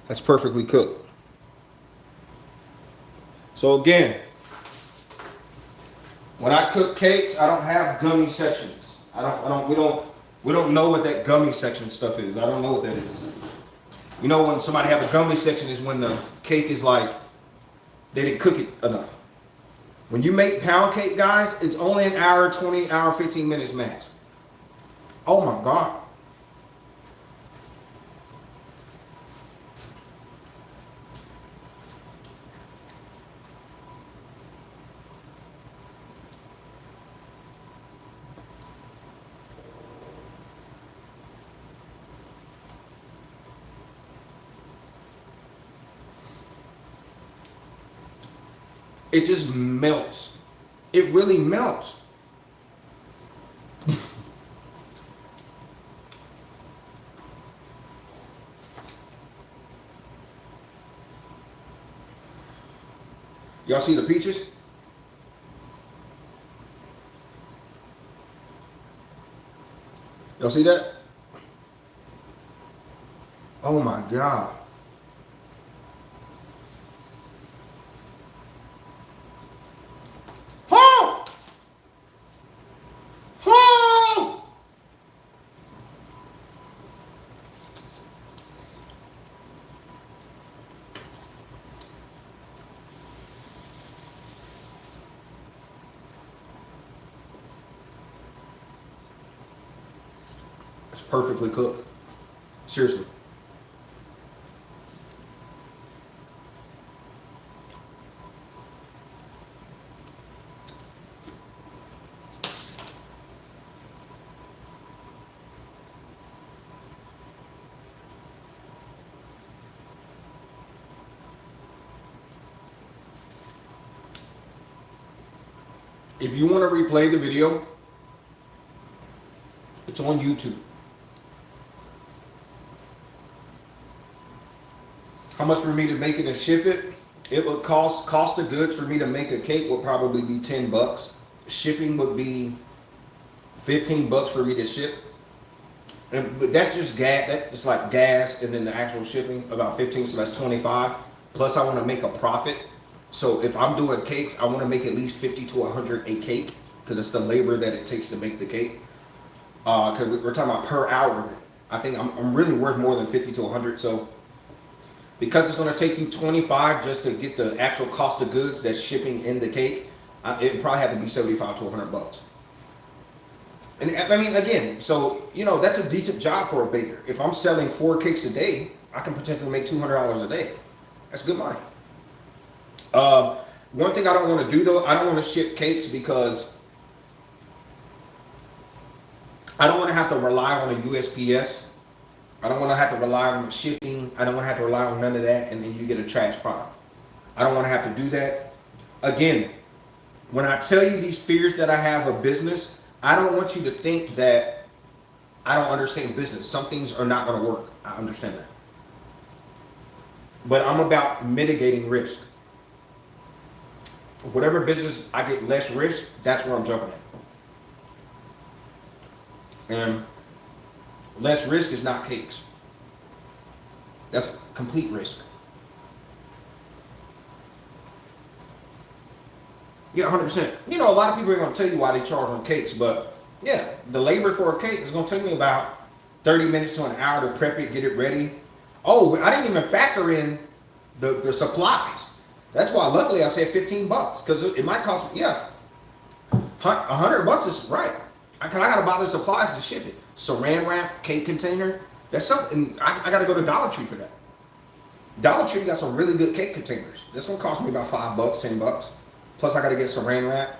That's perfectly cooked. So again, when I cook cakes, I don't have gummy sections. We don't know what that gummy section stuff is. I don't know what that is. You know, when somebody have a gummy section is when the cake is like, they didn't cook it enough. When you make pound cake, guys, it's only an hour, 20 hour, 15 minutes max. Oh my God. It just melts. It really melts. Y'all see the peaches? Y'all see that? Oh my God. Oh! Oh! It's perfectly cooked. Seriously. If you want to replay the video, it's on YouTube. How much for me to make it and ship it? It would cost of goods for me to make a cake would probably be $10. Shipping would be $15 for me to ship. But that's just gas. That's like gas, and then the actual shipping about 15. So that's 25. Plus, I want to make a profit. So if I'm doing cakes, I want to make at least 50 to 100 a cake because it's the labor that it takes to make the cake. Because we're talking about per hour. I think I'm really worth more than 50 to 100. So because it's going to take you 25 just to get the actual cost of goods that's shipping in the cake, it probably have to be 75 to 100 bucks. And I mean, again, so, you know, that's a decent job for a baker. If I'm selling 4 cakes a day, I can potentially make $200 a day. That's good money. One thing I don't want to do though, I don't want to ship cakes because I don't want to have to rely on a USPS. I don't want to have to rely on shipping. I don't want to have to rely on none of that, and then you get a trash product. I don't want to have to do that. Again, when I tell you these fears that I have of business, I don't want you to think that I don't understand business. Some things are not going to work. I understand that. But I'm about mitigating risk. Whatever business I get less risk, that's where I'm jumping at. And less risk is not cakes. That's complete risk. Yeah, 100%. You know, a lot of people are going to tell you why they charge on cakes, but yeah, the labor for a cake is going to take me about 30 minutes to an hour to prep it, get it ready. Oh, I didn't even factor in the supplies. That's why, luckily, I said $15 because it might cost me, yeah, $100 is right. I got to buy the supplies to ship it. Saran wrap, cake container. That's something. I got to go to Dollar Tree for that. Dollar Tree got some really good cake containers. That's gonna cost me about $5, $10. Plus, I got to get saran wrap.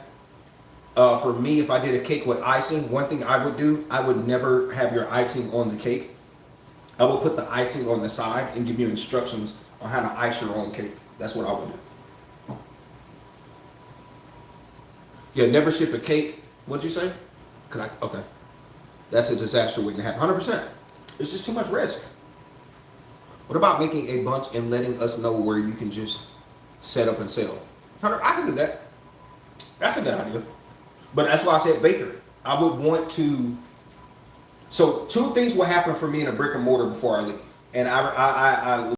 For me, if I did a cake with icing, one thing I would do, I would never have your icing on the cake. I would put the icing on the side and give you instructions on how to ice your own cake. That's what I would do. Yeah, never ship a cake. What'd you say? Okay. That's a disaster waiting to happen. 100%. It's just too much risk. What about making a bunch and letting us know where you can just set up and sell? I can do that. That's a good idea. But that's why I said bakery. I would want to. So 2 things will happen for me in a brick and mortar before I leave. And I